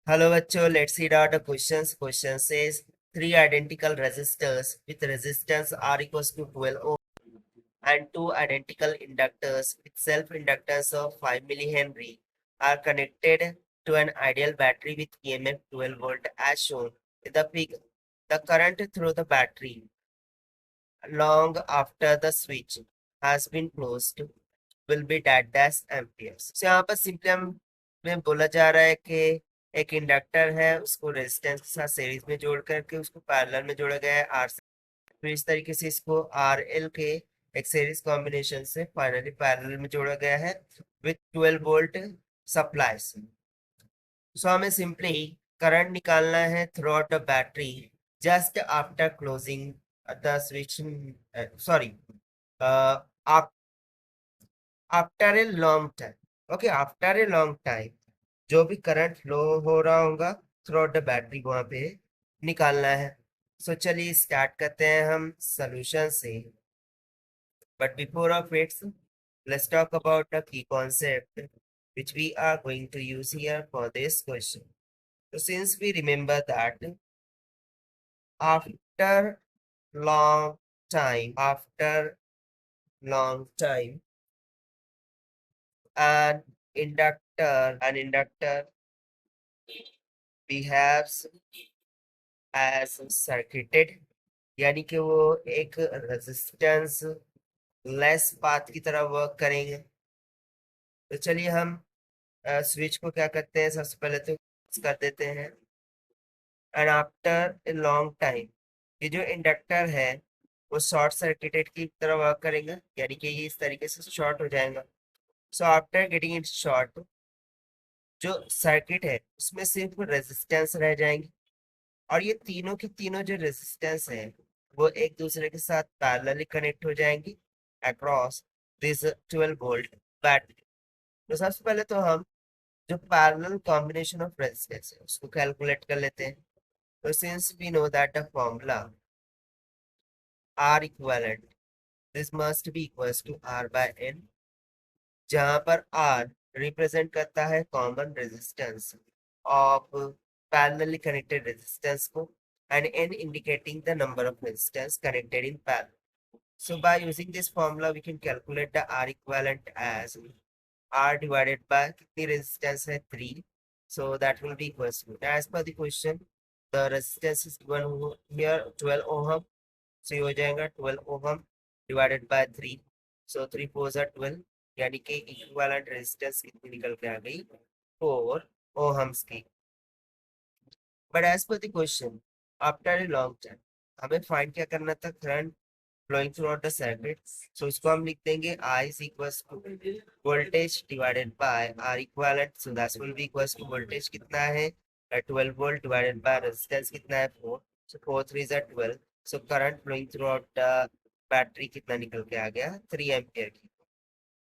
Hello बच्चों, let's see out the questions. Question says three identical resistors with resistance R equals to 12 ohm and two identical inductors with self-inductance of 5 millihenry are connected to an ideal battery with EMF 12 volt as shown in the figure. The current through the battery long after the switch has been closed will be that dash amperes. So यहाँ पर simply में बोला जा रहा है कि एक inductor है, उसको रेजिस्टेंस के साथ सीरीज में जोड़ करके उसको पैरेलल में जोड़ा गया है आर से। फिर इस तरीके से इसको आर एल के एक सीरीज कॉम्बिनेशन से फाइनली पैरेलल में जोड़ा गया है विथ 12 वोल्ट सप्लाई से। सो हमें सिंपली करंट निकालना है through out the battery just after closing the switch, sorry, after a long time. Okay, after a long time जो भी करंट फ्लो हो रहा होगा थ्रू आउट द बैटरी वहां पे निकालना है। सो चलिए स्टार्ट करते हैं हम सॉल्यूशन से। But before of its, let's talk about the key concept which we are going to use here for this question. So since we remember that after after long time, an inductor behaves as circuited, यानी कि वो एक resistance less path की तरह work करेंगे। तो चलिए हम स्विच को क्या करते हैं, सबसे पहले तो कर देते हैं। And after a long time ये जो इंडक्टर है वो शॉर्ट सर्किटेड की तरह वर्क करेंगे, यानी कि ये इस तरीके से शॉर्ट हो जाएगा। So after getting it short, जो सर्किट है उसमें सिर्फ रेजिस्टेंस रह जाएंगे और ये तीनों की तीनों जो रेजिस्टेंस है वो एक दूसरे के साथ पैरेलली कनेक्ट हो जाएंगी अक्रॉस दिस 12 वोल्ट बैटरी। तो सबसे पहले तो हम जो पैरेलल कॉम्बिनेशन ऑफ रेजिस्टेंस है उसको कैलकुलेट कर लेते हैं। तो since we know that the formula R equivalent, this must be equals to R by N, जहां पर R रिप्रेजेंट करता है common resistance of parallelly connected resistance को and N indicating the number of resistance connected in parallel. So by using this formula we can calculate the R equivalent as R divided by कितनी resistance है 3, so that will be equals to, as per the question the resistance is given here 12 ohm, so ये हो जाएगा 12 ohm divided by 3, so 3 4 are 12, यानी कि equivalent resistance कितनी निकल के आ गई 4 ohms की। But as per the question after a long time हमें फाइंड क्या करना था, current flowing throughout the circuit। So इसको हम लिख देंगे I is equals to voltage divided by R equivalent, so that will be equals to voltage कितना है 12 volt divided by resistance कितना है 4, so 4 3 is 12, so current flowing throughout the battery कितना निकल के आ गया 3 एम्पियर की।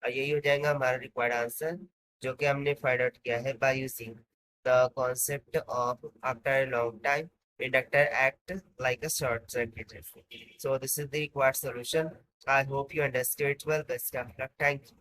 और यही हो जाएगा हमारा रिक्वायर्ड आंसर जो कि हमने फाइंड आउट किया है by using the concept of after a long time inductor act like a short circuit. So this is the required solution. I hope you understood it well. Best of luck. Thank you.